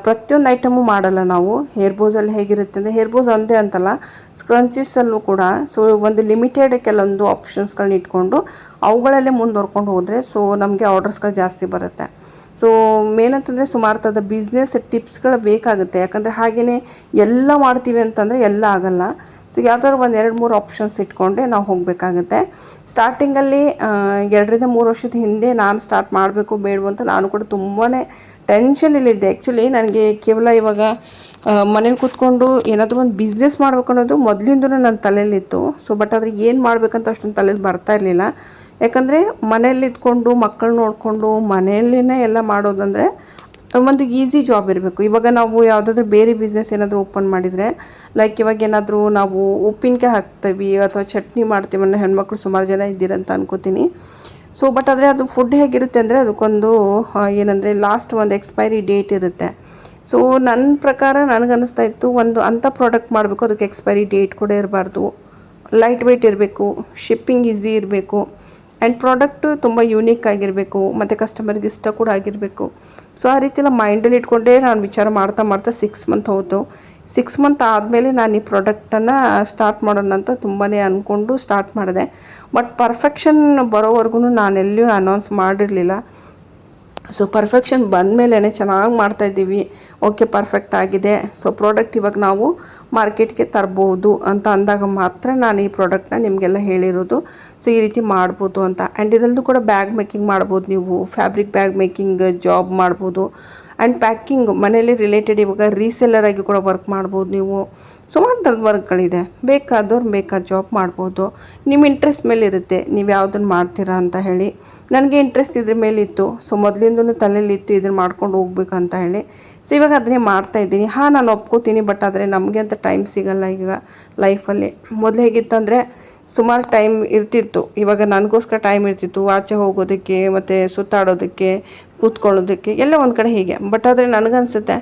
ಪ್ರತಿಯೊಂದು ಐಟಮು ಮಾಡಲ್ಲ ನಾವು. ಹೇರ್ ಬೋಸಲ್ಲಿ ಹೇಗಿರುತ್ತೆ ಅಂದರೆ ಹೇರ್ ಬೋಸ್ ಒಂದೇ ಅಂತಲ್ಲ, ಸ್ಕ್ರಂಚೀಸಲ್ಲೂ ಕೂಡ ಸೊ ಒಂದು ಲಿಮಿಟೆಡ್ ಕೆಲವೊಂದು ಆಪ್ಷನ್ಸ್ಗಳನ್ನ ಇಟ್ಕೊಂಡು ಅವುಗಳಲ್ಲೇ ಮುಂದುವರ್ಕೊಂಡು ಹೋದರೆ ಸೊ ನಮಗೆ ಆರ್ಡರ್ಸ್ಗಳು ಜಾಸ್ತಿ ಬರುತ್ತೆ. ಸೊ ಮೇನ್ ಅಂತಂದರೆ ಸುಮಾರು ಥರದ ಬಿಸ್ನೆಸ್ ಟಿಪ್ಸ್ಗಳು ಬೇಕಾಗುತ್ತೆ. ಯಾಕಂದರೆ ಹಾಗೆಯೇ ಎಲ್ಲ ಮಾಡ್ತೀವಿ ಅಂತಂದರೆ ಎಲ್ಲ ಆಗಲ್ಲ. ಸೊ ಯಾವ್ದಾದ್ರು 1-2-3 ಆಪ್ಷನ್ಸ್ ಇಟ್ಕೊಂಡೆ ನಾವು ಹೋಗಬೇಕಾಗುತ್ತೆ. ಸ್ಟಾರ್ಟಿಂಗಲ್ಲಿ 2 ರಿಂದ 3 ವರ್ಷದ ಹಿಂದೆ ನಾನು ಸ್ಟಾರ್ಟ್ ಮಾಡಬೇಕು ಬೇಡವು ಅಂತ ನಾನು ಕೂಡ ತುಂಬಾ ಟೆನ್ಷನಲ್ಲಿದ್ದೆ. ಆ್ಯಕ್ಚುಲಿ ನನಗೆ ಕೇವಲ ಇವಾಗ ಮನೇಲಿ ಕೂತ್ಕೊಂಡು ಏನಾದರೂ ಒಂದು ಬಿಸ್ನೆಸ್ ಮಾಡಬೇಕು ಅನ್ನೋದು ಮೊದಲಿಂದಲೂ ನನ್ನ ತಲೆಯಲ್ಲಿತ್ತು. ಸೊ ಬಟ್ ಆದರೆ ಏನು ಮಾಡಬೇಕಂತ ಅಷ್ಟೊಂದು ತಲೆಯಲ್ಲಿ ಬರ್ತಾ ಇರಲಿಲ್ಲ. ಯಾಕಂದರೆ ಮನೇಲಿ ಇದ್ಕೊಂಡು ಮಕ್ಕಳು ನೋಡಿಕೊಂಡು ಮನೆಯಲ್ಲೇ ಎಲ್ಲ ಮಾಡೋದಂದರೆ ಒಂದು ಈಸಿ ಜಾಬ್ ಇರಬೇಕು. ಇವಾಗ ನಾವು ಯಾವುದಾದ್ರೂ ಬೇರೆ ಬಿಸ್ನೆಸ್ ಏನಾದರೂ ಓಪನ್ ಮಾಡಿದರೆ ಲೈಕ್ ಇವಾಗ ಏನಾದರೂ ನಾವು ಉಪ್ಪಿನಕಾಯಿ ಹಾಕ್ತೀವಿ ಅಥವಾ ಚಟ್ನಿ ಮಾಡ್ತೀವಿ ಅನ್ನೋ ಹೆಣ್ಮಕ್ಳು ಸುಮಾರು ಜನ ಇದ್ದೀರಂತ ಅನ್ಕೋತೀನಿ. ಸೊ ಬಟ್ ಆದರೆ ಅದು ಫುಡ್ ಹೇಗಿರುತ್ತೆ ಅಂದರೆ ಅದಕ್ಕೊಂದು ಏನಂದರೆ ಲಾಸ್ಟ್ ಒಂದು ಎಕ್ಸ್ಪೈರಿ ಡೇಟ್ ಇರುತ್ತೆ. ಸೊ ನನ್ನ ಪ್ರಕಾರ ನನಗನ್ನಿಸ್ತಾ ಇತ್ತು ಒಂದು ಅಂಥ ಪ್ರಾಡಕ್ಟ್ ಮಾಡಬೇಕು, ಅದಕ್ಕೆ ಎಕ್ಸ್ಪೈರಿ ಡೇಟ್ ಕೂಡ ಇರಬಾರ್ದು, ಲೈಟ್ ವೆಯ್ಟ್ ಇರಬೇಕು, ಶಿಪ್ಪಿಂಗ್ ಈಸಿ ಇರಬೇಕು ಆ್ಯಂಡ್ ಪ್ರಾಡಕ್ಟು ತುಂಬ ಯೂನಿಕ್ ಆಗಿರಬೇಕು ಮತ್ತು ಕಸ್ಟಮರ್ಗೆ ಇಷ್ಟ ಕೂಡ ಆಗಿರಬೇಕು. ಸೊ ಆ ರೀತಿ ಎಲ್ಲ ಮೈಂಡಲ್ಲಿ ಇಟ್ಕೊಂಡೇ ನಾನು ವಿಚಾರ ಮಾಡ್ತಾ 6 ಮಂತ್ ಹೋಯಿತು. 6 ಮಂತ್ ಆದಮೇಲೆ ನಾನು ಈ ಪ್ರಾಡಕ್ಟನ್ನು ಸ್ಟಾರ್ಟ್ ಮಾಡೋಣ ಅಂತ ತುಂಬಾ ಅಂದ್ಕೊಂಡು ಸ್ಟಾರ್ಟ್ ಮಾಡಿದೆ. ಬಟ್ ಪರ್ಫೆಕ್ಷನ್ ಬರೋವರೆಗೂ ನಾನೆಲ್ಲಿಯೂ ಅನೌನ್ಸ್ ಮಾಡಿರಲಿಲ್ಲ. ಸೊ ಪರ್ಫೆಕ್ಷನ್ ಬಂದಮೇಲೆ ಚೆನ್ನಾಗಿ ಮಾಡ್ತಾಯಿದ್ದೀವಿ, ಓಕೆ ಪರ್ಫೆಕ್ಟ್ ಆಗಿದೆ, ಸೊ ಪ್ರಾಡಕ್ಟ್ ಇವಾಗ ನಾವು ಮಾರ್ಕೆಟ್ಗೆ ತರ್ಬೋದು ಅಂತ ಅಂದಾಗ ಮಾತ್ರ ನಾನು ಈ ಪ್ರಾಡಕ್ಟ್ನ ನಿಮಗೆಲ್ಲ ಹೇಳಿರೋದು. ಸೊ ಈ ರೀತಿ ಮಾಡ್ಬೋದು ಅಂತ. ಆ್ಯಂಡ್ ಇದರಲ್ಲೂ ಕೂಡ ಬ್ಯಾಗ್ ಮೇಕಿಂಗ್ ಮಾಡ್ಬೋದು, ನೀವು ಫ್ಯಾಬ್ರಿಕ್ ಬ್ಯಾಗ್ ಮೇಕಿಂಗ್ ಜಾಬ್ ಮಾಡ್ಬೋದು. ಆ್ಯಂಡ್ ಪ್ಯಾಕಿಂಗ್ ಮನೇಲಿ ರಿಲೇಟೆಡ್ ಇವಾಗ ರೀಸೆಲ್ಲರ್ ಆಗಿ ಕೂಡ ವರ್ಕ್ ಮಾಡ್ಬೋದು. ನೀವು ಸುಮಾರು ಥರದ ವರ್ಕ್ಗಳಿದೆ, ಬೇಕಾದವ್ರು ಬೇಕಾದ ಜಾಬ್ ಮಾಡ್ಬೋದು. ನಿಮ್ಮ ಇಂಟ್ರೆಸ್ಟ್ ಮೇಲೆ ಇರುತ್ತೆ ನೀವು ಯಾವುದನ್ನು ಮಾಡ್ತೀರಾ ಅಂತ ಹೇಳಿ. ನನಗೆ ಇಂಟ್ರೆಸ್ಟ್ ಇದ್ರ ಮೇಲಿತ್ತು. ಸೊ ಮೊದಲಿಂದಲೂ ತಲೆಯಲ್ಲಿತ್ತು ಇದನ್ನು ಮಾಡ್ಕೊಂಡು ಹೋಗ್ಬೇಕು ಅಂತ ಹೇಳಿ. ಸೊ ಇವಾಗ ಅದನ್ನೇ ಮಾಡ್ತಾಯಿದ್ದೀನಿ. ನಾನು ಒಪ್ಕೋತೀನಿ, ಬಟ್ ಆದರೆ ನಮಗೆ ಅಂತ ಟೈಮ್ ಸಿಗಲ್ಲ ಈಗ ಲೈಫಲ್ಲಿ. ಮೊದಲು ಹೇಗಿತ್ತಂದರೆ ಸುಮಾರು ಟೈಮ್ ಇರ್ತಿತ್ತು, ಇವಾಗ ನನಗೋಸ್ಕರ ಟೈಮ್ ಇರ್ತಿತ್ತು ಆಚೆ ಹೋಗೋದಕ್ಕೆ ಮತ್ತು ಸುತ್ತಾಡೋದಕ್ಕೆ, ಕೂತ್ಕೊಳ್ಳೋದಕ್ಕೆ ಎಲ್ಲ ಒಂದು ಕಡೆ ಹೀಗೆ. ಬಟ್ ಆದರೆ ನನಗನ್ಸುತ್ತೆ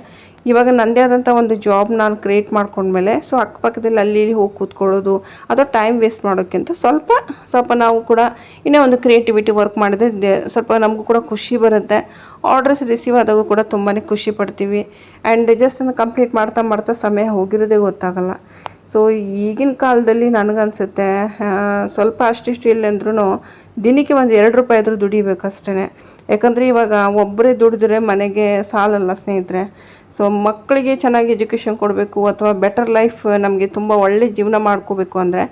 ಇವಾಗ ನನ್ನದೇ ಆದಂಥ ಒಂದು ಜಾಬ್ ನಾನು ಕ್ರಿಯೇಟ್ ಮಾಡ್ಕೊಂಡ್ಮೇಲೆ ಸೊ ಅಕ್ಕಪಕ್ಕದಲ್ಲಿ ಅಲ್ಲಿ ಹೋಗಿ ಕೂತ್ಕೊಳ್ಳೋದು ಅಥವಾ ಟೈಮ್ ವೇಸ್ಟ್ ಮಾಡೋಕ್ಕಿಂತ ಸ್ವಲ್ಪ ನಾವು ಕೂಡ ಇನ್ನೇ ಒಂದು ಕ್ರಿಯೇಟಿವಿಟಿ ವರ್ಕ್ ಮಾಡಿದ್ರೆ ಸ್ವಲ್ಪ ನಮಗೂ ಕೂಡ ಖುಷಿ ಬರುತ್ತೆ. ಆರ್ಡರ್ಸ್ ರಿಸೀವ್ ಆದಾಗೂ ಕೂಡ ತುಂಬಾ ಖುಷಿ ಪಡ್ತೀವಿ. ಆ್ಯಂಡ್ ಜಸ್ಟ್ ಅದನ್ನು ಕಂಪ್ಲೀಟ್ ಮಾಡ್ತಾ ಸಮಯ ಹೋಗಿರೋದೇ ಗೊತ್ತಾಗಲ್ಲ. ಸೊ ಈಗಿನ ಕಾಲದಲ್ಲಿ ನನಗನ್ಸುತ್ತೆ ಸ್ವಲ್ಪ ಅಷ್ಟಿಷ್ಟು ಇಲ್ಲ ಅಂದ್ರೂ ದಿನಕ್ಕೆ ಒಂದು 2 ರೂಪಾಯಿ ಆದರೂ ದುಡಿಬೇಕಷ್ಟೇ. ಯಾಕಂದರೆ ಇವಾಗ ಒಬ್ಬರೇ ದುಡಿದ್ರೆ ಮನೆಗೆ ಸಾಲಲ್ಲ ಸ್ನೇಹಿತರೆ. ಸೊ ಮಕ್ಕಳಿಗೆ ಚೆನ್ನಾಗಿ ಎಜುಕೇಷನ್ ಕೊಡಬೇಕು ಅಥವಾ ಬೆಟರ್ ಲೈಫ್ ನಮಗೆ ತುಂಬ ಒಳ್ಳೆ ಜೀವನ ಮಾಡ್ಕೋಬೇಕು ಅಂದರೆ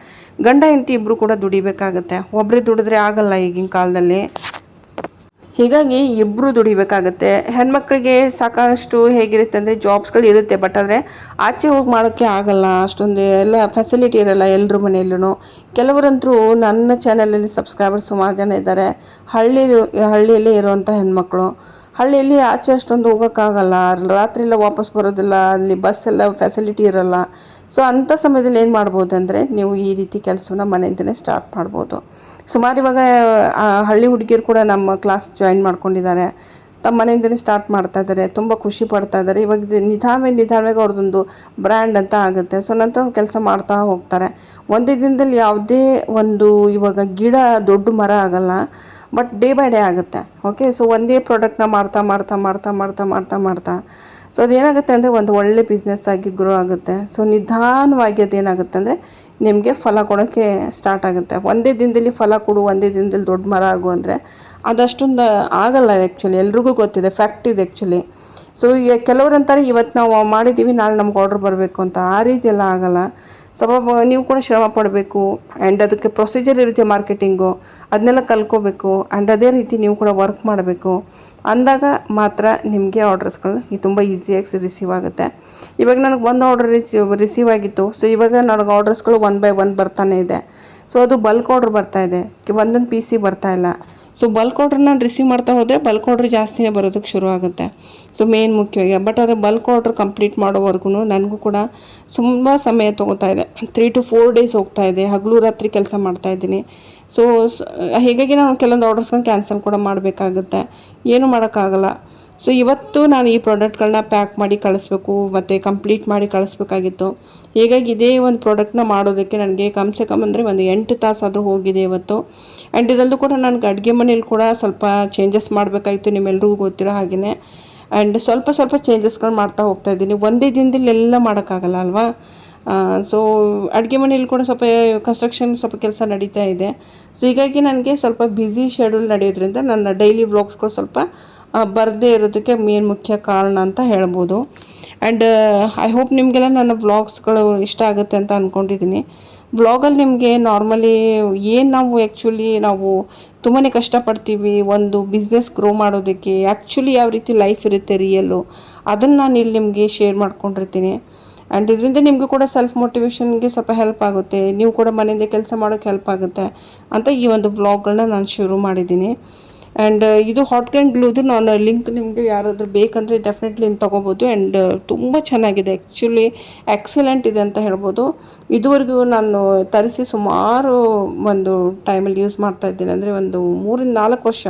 ಗಂಡ ಹೆಂಡತಿ ಇಬ್ಬರು ಕೂಡ ದುಡಿಬೇಕಾಗುತ್ತೆ. ಒಬ್ಬರೇ ದುಡಿದ್ರೆ ಆಗಲ್ಲ ಈಗಿನ ಕಾಲದಲ್ಲಿ. ಹೀಗಾಗಿ ಇಬ್ಬರು ದುಡಿಬೇಕಾಗತ್ತೆ. ಹೆಣ್ಮಕ್ಳಿಗೆ ಸಾಕಷ್ಟು ಹೇಗಿರುತ್ತೆ ಅಂದರೆ ಜಾಬ್ಸ್ಗಳು ಇರುತ್ತೆ, ಬಟ್ ಆದರೆ ಆಚೆ ಹೋಗಿ ಮಾಡೋಕ್ಕೆ ಆಗಲ್ಲ, ಅಷ್ಟೊಂದು ಎಲ್ಲ ಫೆಸಿಲಿಟಿ ಇರಲ್ಲ ಎಲ್ಲರ ಮನೆಯಲ್ಲೂ. ಕೆಲವರಂತರೂ ನನ್ನ ಚಾನಲಲ್ಲಿ ಸಬ್ಸ್ಕ್ರೈಬರ್ಸ್ ಸುಮಾರು ಜನ ಇದ್ದಾರೆ, ಹಳ್ಳಿಯಲ್ಲಿ ಇರುವಂಥ ಹೆಣ್ಮಕ್ಳು. ಹಳ್ಳಿಯಲ್ಲಿ ಆಚೆ ಅಷ್ಟೊಂದು ಹೋಗೋಕ್ಕಾಗಲ್ಲ, ರಾತ್ರಿ ಎಲ್ಲ ವಾಪಸ್ ಬರೋದಿಲ್ಲ, ಅಲ್ಲಿ ಬಸ್ ಎಲ್ಲ ಫೆಸಿಲಿಟಿ ಇರೋಲ್ಲ. ಸೊ ಅಂಥ ಸಮಯದಲ್ಲಿ ಏನು ಮಾಡ್ಬೋದು ಅಂದರೆ ನೀವು ಈ ರೀತಿ ಕೆಲಸವನ್ನ ಮನೆಯಿಂದಲೇ ಸ್ಟಾರ್ಟ್ ಮಾಡ್ಬೋದು. ಸುಮಾರು ಇವಾಗ ಹಳ್ಳಿ ಹುಡುಗಿಯರು ಕೂಡ ನಮ್ಮ ಕ್ಲಾಸ್ ಜಾಯಿನ್ ಮಾಡ್ಕೊಂಡಿದ್ದಾರೆ, ತಮ್ಮ ಮನೆಯಿಂದಲೇ ಸ್ಟಾರ್ಟ್ ಮಾಡ್ತಾ ಇದ್ದಾರೆ, ತುಂಬ ಖುಷಿ ಪಡ್ತಾ ಇದ್ದಾರೆ. ಇವಾಗ ನಿಧಾನವಾಗಿ ಅವ್ರದ್ದೊಂದು ಬ್ರ್ಯಾಂಡ್ ಅಂತ ಆಗುತ್ತೆ. ಸೊ ನಂತರ ಕೆಲಸ ಮಾಡ್ತಾ ಹೋಗ್ತಾರೆ. ಒಂದೇ ದಿನದಲ್ಲಿ ಯಾವುದೇ ಒಂದು ಇವಾಗ ಗಿಡ ದೊಡ್ಡ ಮರ ಆಗಲ್ಲ, ಬಟ್ ಡೇ ಬೈ ಡೇ ಆಗುತ್ತೆ. ಓಕೆ, ಸೊ ಒಂದೇ ಪ್ರಾಡಕ್ಟ್ನ ಮಾಡ್ತಾ ಮಾಡ್ತಾ ಮಾಡ್ತಾ ಮಾಡ್ತಾ ಮಾಡ್ತಾ ಮಾಡ್ತಾ ಸೊ ಅದೇನಾಗುತ್ತೆ ಅಂದರೆ ಒಂದು ಒಳ್ಳೆ ಬಿಸ್ನೆಸ್ ಆಗಿ ಗ್ರೋ ಆಗುತ್ತೆ. ಸೊ ನಿಧಾನವಾಗಿ ಅದೇನಾಗುತ್ತೆ ಅಂದರೆ ನಿಮಗೆ ಫಲ ಕೊಡೋಕ್ಕೆ ಸ್ಟಾರ್ಟ್ ಆಗುತ್ತೆ. ಒಂದೇ ದಿನದಲ್ಲಿ ಫಲ ಕೊಡು, ಒಂದೇ ದಿನದಲ್ಲಿ ದೊಡ್ಡ ಮರ ಆಗು ಅಂದರೆ ಅದಷ್ಟೊಂದು ಆಗಲ್ಲ. ಆ್ಯಕ್ಚುಲಿ ಎಲ್ರಿಗೂ ಗೊತ್ತಿದೆ, ಫ್ಯಾಕ್ಟ್ ಇದೆ ಆ್ಯಕ್ಚುಲಿ. ಸೊ ಈಗ ಕೆಲವ್ರು ಅಂತಾರೆ ಇವತ್ತು ನಾವು ಮಾಡಿದ್ದೀವಿ ನಾಳೆ ನಮ್ಗೆ ಆರ್ಡ್ರ್ ಬರಬೇಕು ಅಂತ. ಆ ರೀತಿ ಎಲ್ಲ ಆಗಲ್ಲ. ಸ್ವಲ್ಪ ನೀವು ಕೂಡ ಶ್ರಮ ಪಡಬೇಕು, ಆ್ಯಂಡ್ ಅದಕ್ಕೆ ಪ್ರೊಸೀಜರ್ ಇರುತ್ತೆ ಮಾರ್ಕೆಟಿಂಗು, ಅದನ್ನೆಲ್ಲ ಕಲ್ತ್ಕೋಬೇಕು. ಆ್ಯಂಡ್ ಅದೇ ರೀತಿ ನೀವು ಕೂಡ ವರ್ಕ್ ಮಾಡಬೇಕು. ಅಂದಾಗ ಮಾತ್ರ ನಿಮಗೆ ಆರ್ಡರ್ಸ್ಗಳು ತುಂಬ ಈಸಿಯಾಗಿ ರಿಸೀವ್ ಆಗುತ್ತೆ. ಇವಾಗ ನನಗೆ ಒಂದು ಆರ್ಡರ್ ರಿಸೀವ್ ಆಗಿತ್ತು. ಸೊ ಇವಾಗ ನನಗೆ ಆರ್ಡರ್ಸ್ಗಳು 1 by 1 ಬರ್ತಾನೆ ಇದೆ. ಸೊ ಅದು ಬಲ್ಕ್ ಆರ್ಡ್ರ್ ಬರ್ತಾಯಿದೆ, ಒಂದೊಂದು ಪಿ ಸಿ ಬರ್ತಾಯಿಲ್ಲ. ಸೊ ಬಲ್ಕ್ ಆರ್ಡ್ರ್ ನಾನು ರಿಸೀವ್ ಮಾಡ್ತಾ ಹೋದರೆ ಬಲ್ಕ್ ಆರ್ಡ್ರ್ ಜಾಸ್ತಿನೇ ಬರೋದಕ್ಕೆ ಶುರು ಆಗುತ್ತೆ. ಸೊ ಮೇನ್ ಮುಖ್ಯವಾಗಿ, ಬಟ್ ಆದರೆ ಬಲ್ಕ್ ಆರ್ಡ್ರ್ ಕಂಪ್ಲೀಟ್ ಮಾಡೋವರೆಗೂ ನನಗೂ ಕೂಡ ತುಂಬ ಸಮಯ ತೊಗೋತಾ ಇದೆ. 3 to 4 days ಹೋಗ್ತಾ ಇದೆ, ಹಗಲು ರಾತ್ರಿ ಕೆಲಸ ಮಾಡ್ತಾಯಿದ್ದೀನಿ. ಸೊ ಹೀಗಾಗಿ ನಾನು ಕೆಲವೊಂದು ಆರ್ಡರ್ಸ್ಗಳನ್ನ ಕ್ಯಾನ್ಸಲ್ ಕೂಡ ಮಾಡಬೇಕಾಗುತ್ತೆ, ಏನೂ ಮಾಡೋಕ್ಕಾಗಲ್ಲ. ಸೊ ಇವತ್ತು ನಾನು ಈ ಪ್ರಾಡಕ್ಟ್ಗಳನ್ನ ಪ್ಯಾಕ್ ಮಾಡಿ ಕಳಿಸ್ಬೇಕು ಮತ್ತು ಕಂಪ್ಲೀಟ್ ಮಾಡಿ ಕಳಿಸ್ಬೇಕಾಗಿತ್ತು. ಹೀಗಾಗಿ ಇದೇ ಒಂದು ಪ್ರಾಡಕ್ಟ್ನ ಮಾಡೋದಕ್ಕೆ ನನಗೆ ಕಮ್ಸೆ ಕಮ್ ಅಂದರೆ ಒಂದು 8 ತಾಸಾದರೂ ಹೋಗಿದೆ ಇವತ್ತು. ಆ್ಯಂಡ್ ಇದರಲ್ಲೂ ಕೂಡ ನನಗೆ ಅಡುಗೆ ಮನೇಲಿ ಕೂಡ ಸ್ವಲ್ಪ ಚೇಂಜಸ್ ಮಾಡಬೇಕಾಗಿತ್ತು, ನಿಮ್ಮೆಲ್ರಿಗೂ ಗೊತ್ತಿರೋ ಹಾಗೆಯೇ. ಆ್ಯಂಡ್ ಸ್ವಲ್ಪ ಚೇಂಜಸ್ಗಳು ಮಾಡ್ತಾ ಹೋಗ್ತಾಯಿದ್ದೀನಿ. ಒಂದೇ ದಿನದಲ್ಲಿ ಎಲ್ಲ ಮಾಡೋಕ್ಕಾಗಲ್ಲ ಅಲ್ವಾ. ಸೊ ಅಡುಗೆ ಮನೇಲಿ ಕೂಡ ಸ್ವಲ್ಪ ಕನ್ಸ್ಟ್ರಕ್ಷನ್ ಸ್ವಲ್ಪ ಕೆಲಸ ನಡೀತಾ ಇದೆ. ಸೊ ಹೀಗಾಗಿ ನನಗೆ ಸ್ವಲ್ಪ ಬ್ಯುಸಿ ಶೆಡ್ಯೂಲ್ ನಡೆಯೋದ್ರಿಂದ ನನ್ನ ಡೈಲಿ ವ್ಲಾಗ್ಸ್ಗಳು ಸ್ವಲ್ಪ ಬರದೇ ಇರೋದಕ್ಕೆ ಮೇನ್ ಮುಖ್ಯ ಕಾರಣ ಅಂತ ಹೇಳ್ಬೋದು. ಆ್ಯಂಡ್ ಐ ಹೋಪ್ ನಿಮಗೆಲ್ಲ ನನ್ನ ವ್ಲಾಗ್ಸ್ಗಳು ಇಷ್ಟ ಆಗುತ್ತೆ ಅಂತ ಅಂದ್ಕೊಂಡಿದ್ದೀನಿ. ವ್ಲಾಗಲ್ಲಿ ನಿಮಗೆ ನಾರ್ಮಲಿ ಏನು ನಾವು ತುಂಬಾ ಕಷ್ಟಪಡ್ತೀವಿ ಒಂದು ಬಿಸ್ನೆಸ್ ಗ್ರೋ ಮಾಡೋದಕ್ಕೆ, ಆ್ಯಕ್ಚುಲಿ ಯಾವ ರೀತಿ ಲೈಫ್ ಇರುತ್ತೆ ರಿಯಲ್ಲು, ಅದನ್ನು ನಾನು ಇಲ್ಲಿ ನಿಮಗೆ ಶೇರ್ ಮಾಡ್ಕೊಂಡಿರ್ತೀನಿ. ಆ್ಯಂಡ್ ಇದರಿಂದ ನಿಮಗೂ ಕೂಡ ಸೆಲ್ಫ್ ಮೋಟಿವೇಶನ್ಗೆ ಸ್ವಲ್ಪ ಹೆಲ್ಪ್ ಆಗುತ್ತೆ, ನೀವು ಕೂಡ ಮನೆಯಿಂದ ಕೆಲಸ ಮಾಡೋಕ್ಕೆ ಹೆಲ್ಪ್ ಆಗುತ್ತೆ ಅಂತ ಈ ಒಂದು ವ್ಲಾಗ್ಗಳನ್ನ ನಾನು ಶುರು ಮಾಡಿದ್ದೀನಿ. ಆ್ಯಂಡ್ ಇದು ಹಾಟ್ ಆ್ಯಂಡ್ ಗ್ಲೂದು ನಾನು ಲಿಂಕ್ ನಿಮಗೆ ಯಾರಾದರೂ ಬೇಕಂದರೆ ಡೆಫಿನೆಟ್ಲಿ ತೊಗೋಬೋದು. ಆ್ಯಂಡ್ ತುಂಬ ಚೆನ್ನಾಗಿದೆ, ಆ್ಯಕ್ಚುಲಿ ಎಕ್ಸಲೆಂಟ್ ಇದೆ ಅಂತ ಹೇಳ್ಬೋದು. ಇದುವರೆಗೂ ನಾನು ತರಿಸಿ ಸುಮಾರು ಒಂದು ಟೈಮಲ್ಲಿ ಯೂಸ್ ಮಾಡ್ತಾಯಿದ್ದೀನಿ, ಅಂದರೆ ಒಂದು 3-4 ವರ್ಷ.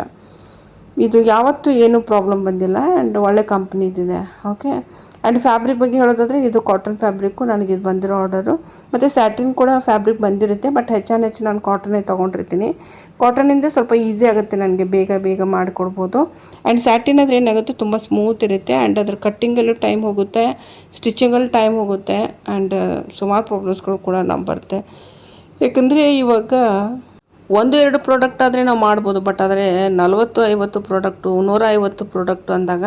ಇದು ಯಾವತ್ತೂ ಏನೂ ಪ್ರಾಬ್ಲಮ್ ಬಂದಿಲ್ಲ. ಆ್ಯಂಡ್ ಒಳ್ಳೆ ಕಂಪ್ನಿದಿದೆ. ಓಕೆ, ಆ್ಯಂಡ್ ಫ್ಯಾಬ್ರಿಕ್ ಬಗ್ಗೆ ಹೇಳೋದಾದರೆ ಇದು ಕಾಟನ್ ಫ್ಯಾಬ್ರಿಕ್ಕು ನನಗೆ ಇದು ಬಂದಿರೋ ಆರ್ಡರು. ಮತ್ತು ಸ್ಯಾಟಿನ್ ಕೂಡ ಫ್ಯಾಬ್ರಿಕ್ ಬಂದಿರುತ್ತೆ, ಬಟ್ ಹೆಚ್ಚು ನಾನು ಕಾಟನ್ನೇ ತೊಗೊಂಡಿರ್ತೀನಿ. ಕಾಟನಿಂದ ಸ್ವಲ್ಪ ಈಸಿ ಆಗುತ್ತೆ ನನಗೆ, ಬೇಗ ಮಾಡಿಕೊಡ್ಬೋದು. ಆ್ಯಂಡ್ ಸ್ಯಾಟಿನ್ ಆದರೆ ಏನಾಗುತ್ತೆ ತುಂಬ ಸ್ಮೂತ್ ಇರುತ್ತೆ. ಆ್ಯಂಡ್ ಅದ್ರ ಕಟ್ಟಿಂಗಲ್ಲೂ ಟೈಮ್ ಹೋಗುತ್ತೆ, ಸ್ಟಿಚಿಂಗಲ್ಲಿ ಟೈಮ್ ಹೋಗುತ್ತೆ. ಆ್ಯಂಡ್ ಸುಮಾರು ಪ್ರಾಬ್ಲಮ್ಸ್ಗಳು ಕೂಡ ನಾವು ಬರುತ್ತೆ. ಯಾಕಂದರೆ ಇವಾಗ 1-2 ಪ್ರಾಡಕ್ಟ್ ಆದರೆ ನಾವು ಮಾಡ್ಬೋದು, ಬಟ್ ಆದರೆ 40-50 ಪ್ರಾಡಕ್ಟು 150 ಪ್ರಾಡಕ್ಟು ಅಂದಾಗ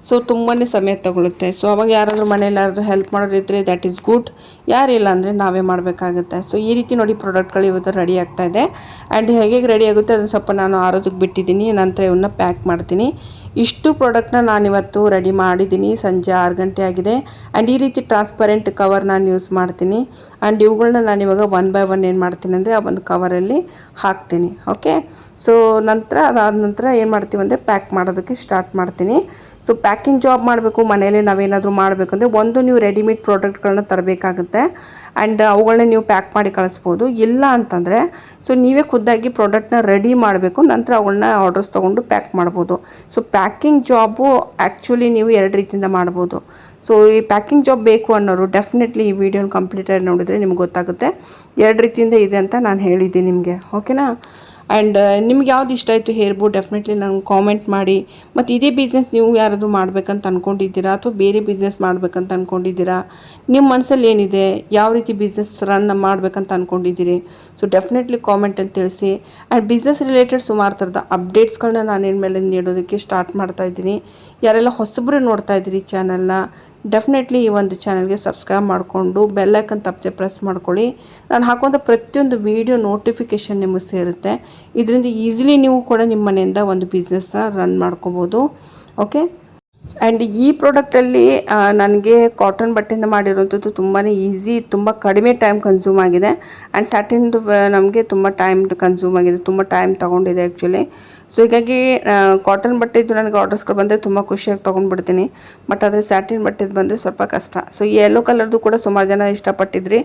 ಸೊ ತುಂಬಾ ಸಮಯ ತಗೊಳುತ್ತೆ. ಸೊ ಅವಾಗ ಯಾರಾದರೂ ಮನೇಲಾದ್ರೂ ಹೆಲ್ಪ್ ಮಾಡೋರಿದ್ದರೆ ದ್ಯಾಟ್ ಈಸ್ ಗುಡ್, ಯಾರಿಲ್ಲ ಅಂದರೆ ನಾವೇ ಮಾಡಬೇಕಾಗುತ್ತೆ. ಸೊ ಈ ರೀತಿ ನೋಡಿ ಪ್ರಾಡಕ್ಟ್ಗಳು ಇವತ್ತು ರೆಡಿ ಆಗ್ತಾಯಿದೆ. ಆ್ಯಂಡ್ ಹೇಗೆ ರೆಡಿ ಆಗುತ್ತೆ ಅದನ್ನು ಸ್ವಲ್ಪ ನಾನು ಆರೋದಕ್ಕೆ ಬಿಟ್ಟಿದ್ದೀನಿ, ನಂತರ ಇವನ್ನ ಪ್ಯಾಕ್ ಮಾಡ್ತೀನಿ. ಇಷ್ಟು ಪ್ರಾಡಕ್ಟ್ನ ನಾನಿವತ್ತು ರೆಡಿ ಮಾಡಿದ್ದೀನಿ. ಸಂಜೆ 6 ಗಂಟೆ ಆಗಿದೆ. ಆ್ಯಂಡ್ ಈ ರೀತಿ ಟ್ರಾನ್ಸ್ಪರೆಂಟ್ ಕವರ್ ನಾನು ಯೂಸ್ ಮಾಡ್ತೀನಿ. ಆ್ಯಂಡ್ ಇವುಗಳನ್ನ ನಾನಿವಾಗ 1 by 1 ಏನು ಮಾಡ್ತೀನಿ ಅಂದರೆ ಆ ಒಂದು ಕವರಲ್ಲಿ ಹಾಕ್ತೀನಿ. ಓಕೆ, ಸೊ ಅದಾದ ನಂತರ ಏನು ಮಾಡ್ತೀವಿ ಅಂದರೆ ಪ್ಯಾಕ್ ಮಾಡೋದಕ್ಕೆ ಸ್ಟಾರ್ಟ್ ಮಾಡ್ತೀನಿ. ಸೊ ಪ್ಯಾಕಿಂಗ್ ಜಾಬ್ ಮಾಡಬೇಕು ಮನೇಲಿ ನಾವೇನಾದರೂ ಮಾಡಬೇಕಂದ್ರೆ ಒಂದು ನೀವು ರೆಡಿಮೇಡ್ ಪ್ರಾಡಕ್ಟ್ಗಳನ್ನ ತರಬೇಕಾಗುತ್ತೆ. ಆ್ಯಂಡ್ ಅವುಗಳನ್ನ ನೀವು ಪ್ಯಾಕ್ ಮಾಡಿ ಕಳಿಸ್ಬೋದು. ಇಲ್ಲ ಅಂತಂದರೆ ಸೊ ನೀವೇ ಖುದ್ದಾಗಿ ಪ್ರಾಡಕ್ಟ್ನ ರೆಡಿ ಮಾಡಬೇಕು, ನಂತರ ಅವುಗಳನ್ನ ಆರ್ಡರ್ಸ್ ತೊಗೊಂಡು ಪ್ಯಾಕ್ ಮಾಡ್ಬೋದು. ಸೊ ಪ್ಯಾಕಿಂಗ್ ಜಾಬು ಆ್ಯಕ್ಚುಲಿ ನೀವು 2 ರೀತಿಯಿಂದ ಮಾಡ್ಬೋದು. ಸೊ ಈ ಪ್ಯಾಕಿಂಗ್ ಜಾಬ್ ಬೇಕು ಅನ್ನೋರು ಡೆಫಿನೆಟ್ಲಿ ಈ ವಿಡಿಯೋನ ಕಂಪ್ಲೀಟಾಗಿ ನೋಡಿದರೆ ನಿಮ್ಗೆ ಗೊತ್ತಾಗುತ್ತೆ 2 ರೀತಿಯಿಂದ ಇದೆ ಅಂತ ನಾನು ಹೇಳಿದ್ದೀನಿ ನಿಮಗೆ. ಓಕೆನಾ. ಆ್ಯಂಡ್ ನಿಮ್ಗೆ ಯಾವ್ದು ಇಷ್ಟ ಆಯಿತು ಹೇರ್ ಬೋ ಡೆಫಿನೆಟ್ಲಿ ನಂಗೆ ಕಾಮೆಂಟ್ ಮಾಡಿ. ಮತ್ತು ಇದೇ ಬಿಸ್ನೆಸ್ ನೀವು ಯಾರಾದರೂ ಮಾಡಬೇಕಂತ ಅಂದ್ಕೊಂಡಿದ್ದೀರಾ ಅಥವಾ ಬೇರೆ ಬಿಸ್ನೆಸ್ ಮಾಡಬೇಕಂತ ಅಂದ್ಕೊಂಡಿದ್ದೀರಾ, ನಿಮ್ಮ ಮನಸ್ಸಲ್ಲಿ ಏನಿದೆ, ಯಾವ ರೀತಿ ಬಿಸ್ನೆಸ್ ರನ್ ಮಾಡಬೇಕಂತ ಅಂದ್ಕೊಂಡಿದ್ದೀರಿ, ಸೊ ಡೆಫಿನೆಟ್ಲಿ ಕಾಮೆಂಟಲ್ಲಿ ತಿಳಿಸಿ. ಆ್ಯಂಡ್ ಬಿಸ್ನೆಸ್ ರಿಲೇಟೆಡ್ ಸುಮಾರು ಥರದ ಅಪ್ಡೇಟ್ಸ್ಗಳನ್ನ ನಾನು ಇನ್ಮೇಲೆ ನೀಡೋದಕ್ಕೆ ಸ್ಟಾರ್ಟ್ ಮಾಡ್ತಾಯಿದ್ದೀನಿ. ಯಾರೆಲ್ಲ ಹೊಸಬ್ರು ನೋಡ್ತಾ ಇದ್ದೀರಿ ಚಾನಲ್ನ, ಡೆಫಿನೆಟ್ಲಿ ಈ ಒಂದು ಚಾನಲ್ಗೆ ಸಬ್ಸ್ಕ್ರೈಬ್ ಮಾಡಿಕೊಂಡು ಬೆಲ್ಲೈಕನ್ ತಪ್ಪದೆ ಪ್ರೆಸ್ ಮಾಡ್ಕೊಳ್ಳಿ. ನಾನು ಹಾಕುವಂಥ ಪ್ರತಿಯೊಂದು ವೀಡಿಯೋ ನೋಟಿಫಿಕೇಷನ್ ನಿಮಗೆ ಸೇರುತ್ತೆ. ಇದರಿಂದ ಈಸಿಲಿ ನೀವು ಕೂಡ ನಿಮ್ಮ ಮನೆಯಿಂದ ಒಂದು ಬಿಸ್ನೆಸ್ನ ರನ್ ಮಾಡ್ಕೋಬೋದು. ಓಕೆ. ಆ್ಯಂಡ್ ಈ ಪ್ರಾಡಕ್ಟಲ್ಲಿ ನನಗೆ ಕಾಟನ್ ಬಟ್ಟೆಯಿಂದ ಮಾಡಿರೋಂಥದ್ದು ತುಂಬಾ ಈಸಿ, ತುಂಬ ಕಡಿಮೆ ಟೈಮ್ ಕನ್ಸ್ಯೂಮ್ ಆಗಿದೆ. ಆ್ಯಂಡ್ ಸ್ಯಾಟಿನ್ದು ನಮಗೆ ತುಂಬ ಟೈಮ್ ಕನ್ಸ್ಯೂಮ್ ಆಗಿದೆ, ತುಂಬ ಟೈಮ್ ತೊಗೊಂಡಿದೆ ಆ್ಯಕ್ಚುಲಿ. ಸೊ ಹೀಗಾಗಿ ಕಾಟನ್ ಬಟ್ಟೆದ್ದು ನನಗೆ ಆರ್ಡರ್ಸ್ಗಳು ಬಂದರೆ ತುಂಬ ಖುಷಿಯಾಗಿ ತೊಗೊಂಡ್ಬಿಡ್ತೀನಿ. ಬಟ್ ಆದರೆ ಸ್ಯಾಟಿನ್ ಬಟ್ಟೆದು ಬಂದರೆ ಸ್ವಲ್ಪ ಕಷ್ಟ. ಸೊ ಈ ಯೆಲ್ಲೋ ಕಲರ್ದು ಕೂಡ ಸುಮಾರು ಜನ ಇಷ್ಟಪಟ್ಟಿದ್ರಿ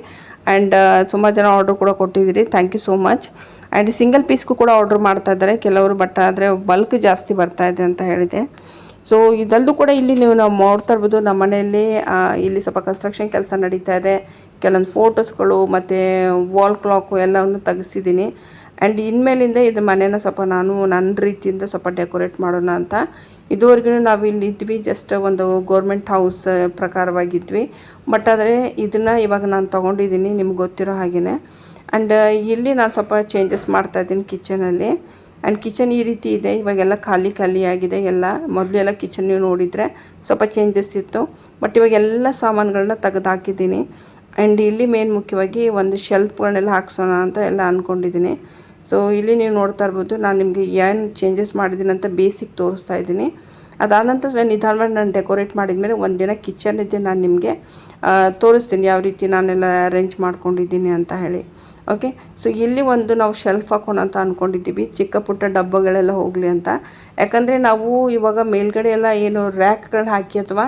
ಆ್ಯಂಡ್ ಸುಮಾರು ಜನ ಆರ್ಡ್ರ್ ಕೂಡ ಕೊಟ್ಟಿದ್ದೀರಿ. Thank you so much. And single ಪೀಸ್ಗೂ ಕೂಡ ಆರ್ಡ್ರ್ ಮಾಡ್ತಾ ಇದ್ದಾರೆ ಕೆಲವರು, ಬಟ್ ಆದರೆ ಬಲ್ಕ್ ಜಾಸ್ತಿ ಬರ್ತಾ ಇದೆ ಅಂತ ಹೇಳಿದೆ. ಸೊ ಇದಲ್ಲೂ ಕೂಡ ಇಲ್ಲಿ ನಾವು ನೋಡ್ತಾ ಇರ್ಬೋದು, ನಮ್ಮ ಮನೆಯಲ್ಲಿ ಇಲ್ಲಿ ಸ್ವಲ್ಪ ಕನ್ಸ್ಟ್ರಕ್ಷನ್ ಕೆಲಸ ನಡೀತಾ ಇದೆ. ಕೆಲವೊಂದು ಫೋಟೋಸ್ಗಳು ಮತ್ತು ವಾಲ್ ಕ್ಲಾಕು ಎಲ್ಲವನ್ನು ತೆಗೆಸಿದ್ದೀನಿ. ಆ್ಯಂಡ್ ಇನ್ಮೇಲಿಂದ ಇದು ಮನೇನ ಸ್ವಲ್ಪ ನಾನು ನನ್ನ ರೀತಿಯಿಂದ ಸ್ವಲ್ಪ ಡೆಕೋರೇಟ್ ಮಾಡೋಣ ಅಂತ. ಇದುವರೆಗೂ ನಾವು ಇಲ್ಲಿ ಇದ್ವಿ, ಜಸ್ಟ್ ಒಂದು ಗೌರ್ಮೆಂಟ್ ಹೌಸ್ ಪ್ರಕಾರವಾಗಿದ್ವಿ. ಬಟ್ ಆದರೆ ಇದನ್ನು ಇವಾಗ ನಾನು ತೊಗೊಂಡಿದ್ದೀನಿ, ನಿಮ್ಗೆ ಗೊತ್ತಿರೋ ಹಾಗೆಯೇ. ಆ್ಯಂಡ್ ಇಲ್ಲಿ ನಾನು ಸ್ವಲ್ಪ ಚೇಂಜಸ್ ಮಾಡ್ತಾಯಿದ್ದೀನಿ ಕಿಚನಲ್ಲಿ. ಆ್ಯಂಡ್ ಕಿಚನ್ ಈ ರೀತಿ ಇದೆ, ಇವಾಗೆಲ್ಲ ಖಾಲಿ ಆಗಿದೆ ಎಲ್ಲ. ಮೊದಲೆಲ್ಲ ಕಿಚನ್ ನೀವು ನೋಡಿದರೆ ಸ್ವಲ್ಪ ಚೇಂಜಸ್ ಇತ್ತು, ಬಟ್ ಇವಾಗೆಲ್ಲ ಸಾಮಾನುಗಳನ್ನ ತೆಗೆದು ಹಾಕಿದ್ದೀನಿ. ಆ್ಯಂಡ್ ಇಲ್ಲಿ ಮೇನ್ ಮುಖ್ಯವಾಗಿ ಒಂದು ಶೆಲ್ಫ್ಗಳನ್ನೆಲ್ಲ ಹಾಕ್ಸೋಣ ಅಂತ ಎಲ್ಲ ಅಂದ್ಕೊಂಡಿದ್ದೀನಿ. ಸೊ ಇಲ್ಲಿ ನೀವು ನೋಡ್ತಾ ಇರ್ಬೋದು, ನಾನು ನಿಮಗೆ ಏನು ಚೇಂಜಸ್ ಮಾಡಿದ್ದೀನಿ ಅಂತ ಬೇಸಿಕ್ ತೋರಿಸ್ತಾ ಇದ್ದೀನಿ. ಅದಾದ ನಂತರ ನಿಧಾನವಾಗಿ ನಾನು ಡೆಕೋರೇಟ್ ಮಾಡಿದ್ಮೇಲೆ ಒಂದಿನ ಕಿಚನ್ ಇದ್ದೆ ನಾನು ನಿಮಗೆ ತೋರಿಸ್ತೀನಿ ಯಾವ ರೀತಿ ನಾನೆಲ್ಲ ಅರೇಂಜ್ ಮಾಡ್ಕೊಂಡಿದ್ದೀನಿ ಅಂತ ಹೇಳಿ. ಓಕೆ. ಸೊ ಇಲ್ಲಿ ಒಂದು ನಾವು ಶೆಲ್ಫ್ ಹಾಕೋಣ ಅಂತ ಅಂದ್ಕೊಂಡಿದ್ದೀವಿ, ಚಿಕ್ಕ ಪುಟ್ಟ ಡಬ್ಬಗಳೆಲ್ಲ ಹೋಗಲಿ ಅಂತ. ಯಾಕಂದರೆ ನಾವು ಇವಾಗ ಮೇಲ್ಗಡೆ ಎಲ್ಲ ಏನು ರ್ಯಾಕ್ಗಳನ್ನ ಹಾಕಿ ಅಥವಾ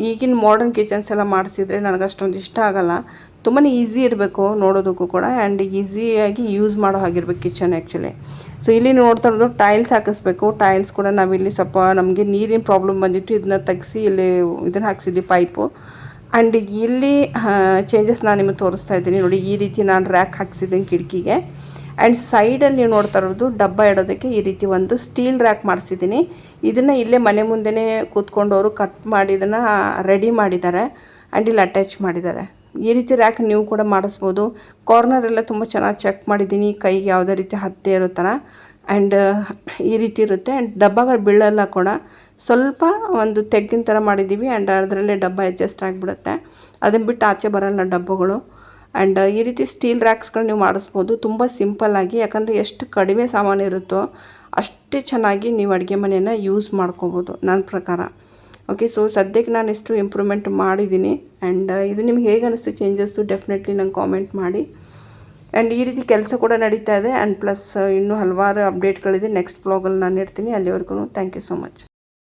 ಈಗಿನ ಮಾಡರ್ನ್ ಕಿಚನ್ಸ್ ಎಲ್ಲ ಮಾಡಿಸಿದ್ರೆ ನನಗೆ ಅಷ್ಟೊಂದು ಇಷ್ಟ ಆಗೋಲ್ಲ. ತುಂಬಾ ಈಸಿ ಇರಬೇಕು ನೋಡೋದಕ್ಕೂ ಕೂಡ, ಆ್ಯಂಡ್ ಈಸಿಯಾಗಿ ಯೂಸ್ ಮಾಡೋ ಹಾಗಿರ್ಬೇಕು ಕಿಚನ್ ಆ್ಯಕ್ಚುಲಿ. ಸೊ ಇಲ್ಲಿ ನೋಡ್ತಾ ಇರೋದು ಟೈಲ್ಸ್ ಹಾಕಿಸ್ಬೇಕು. ಟೈಲ್ಸ್ ಕೂಡ ನಾವಿಲ್ಲಿ ಸ್ವಲ್ಪ ನಮಗೆ ನೀರಿನ ಪ್ರಾಬ್ಲಮ್ ಬಂದಿತ್ತು, ಇದನ್ನ ತೆಗೆಸಿ ಇಲ್ಲಿ ಇದನ್ನು ಹಾಕ್ಸಿದ್ವಿ ಪೈಪು. ಆ್ಯಂಡ್ ಇಲ್ಲಿ ಚೇಂಜಸ್ ನಾನು ನಿಮಗೆ ತೋರಿಸ್ತಾ ಇದ್ದೀನಿ ನೋಡಿ. ಈ ರೀತಿ ನಾನು ರ್ಯಾಕ್ ಹಾಕ್ಸಿದ್ದೀನಿ ಕಿಟಕಿಗೆ. ಆ್ಯಂಡ್ ಸೈಡಲ್ಲಿ ನೀವು ನೋಡ್ತಾ ಇರೋದು ಡಬ್ಬ ಇಡೋದಕ್ಕೆ ಈ ರೀತಿ ಒಂದು ಸ್ಟೀಲ್ ರ್ಯಾಕ್ ಮಾಡಿಸಿದ್ದೀನಿ. ಇದನ್ನು ಇಲ್ಲೇ ಮನೆ ಮುಂದೆನೇ ಕೂತ್ಕೊಂಡವರು ಕಟ್ ಮಾಡಿ ಇದನ್ನು ರೆಡಿ ಮಾಡಿದ್ದಾರೆ ಆ್ಯಂಡ್ ಇಲ್ಲಿ ಅಟ್ಯಾಚ್ ಮಾಡಿದ್ದಾರೆ. ಈ ರೀತಿ ರ್ಯಾಕ್ ನೀವು ಕೂಡ ಮಾಡಿಸ್ಬೋದು. ಕಾರ್ನರ್ ಎಲ್ಲ ತುಂಬ ಚೆನ್ನಾಗಿ ಚೆಕ್ ಮಾಡಿದ್ದೀನಿ, ಕೈಗೆ ಯಾವುದೇ ರೀತಿ ಹತ್ತೆ ಇರೋ ಥರ. ಆ್ಯಂಡ್ ಈ ರೀತಿ ಇರುತ್ತೆ. ಆ್ಯಂಡ್ ಡಬ್ಬಗಳು ಬೀಳಲ್ಲ ಕೂಡ, ಸ್ವಲ್ಪ ಒಂದು ತೆಗ್ಗಿನ ಥರ ಮಾಡಿದ್ದೀವಿ. ಆ್ಯಂಡ್ ಅದರಲ್ಲೇ ಡಬ್ಬ ಅಡ್ಜಸ್ಟ್ ಆಗಿಬಿಡುತ್ತೆ, ಅದನ್ನು ಬಿಟ್ಟು ಆಚೆ ಬರೋಲ್ಲ ಡಬ್ಬಗಳು. ಆ್ಯಂಡ್ ಈ ರೀತಿ ಸ್ಟೀಲ್ ರ್ಯಾಕ್ಸ್ಗಳು ನೀವು ಮಾಡಿಸ್ಬೋದು ತುಂಬ ಸಿಂಪಲ್ಲಾಗಿ. ಯಾಕಂದರೆ ಎಷ್ಟು ಕಡಿಮೆ ಸಾಮಾನು ಇರುತ್ತೋ ಅಷ್ಟೇ ಚೆನ್ನಾಗಿ ನೀವು ಅಡುಗೆ ಮನೆಯನ್ನು ಯೂಸ್ ಮಾಡ್ಕೋಬೋದು ನನ್ನ ಪ್ರಕಾರ. ಓಕೆ. ಸೊ ಸದ್ಯಕ್ಕೆ ನಾನು ಎಷ್ಟು ಇಂಪ್ರೂವ್ಮೆಂಟ್ ಮಾಡಿದ್ದೀನಿ. ಆ್ಯಂಡ್ ಇದು ನಿಮ್ಗೆ ಹೇಗೆ ಅನಿಸ್ತು ಚೇಂಜಸ್ಸು ಡೆಫಿನೆಟ್ಲಿ ನಂಗೆ ಕಾಮೆಂಟ್ ಮಾಡಿ. ಆ್ಯಂಡ್ ಈ ರೀತಿ ಕೆಲಸ ಕೂಡ ನಡೀತಾ ಇದೆ. ಆ್ಯಂಡ್ ಪ್ಲಸ್ ಇನ್ನೂ ಹಲವಾರು ಅಪ್ಡೇಟ್ಗಳಿದೆ, ನೆಕ್ಸ್ಟ್ ವ್ಲಾಗಲ್ಲಿ ನಾನು ಇರ್ತೀನಿ. ಅಲ್ಲಿವರೆಗೂ ಥ್ಯಾಂಕ್ ಯು ಸೋ ಮಚ್.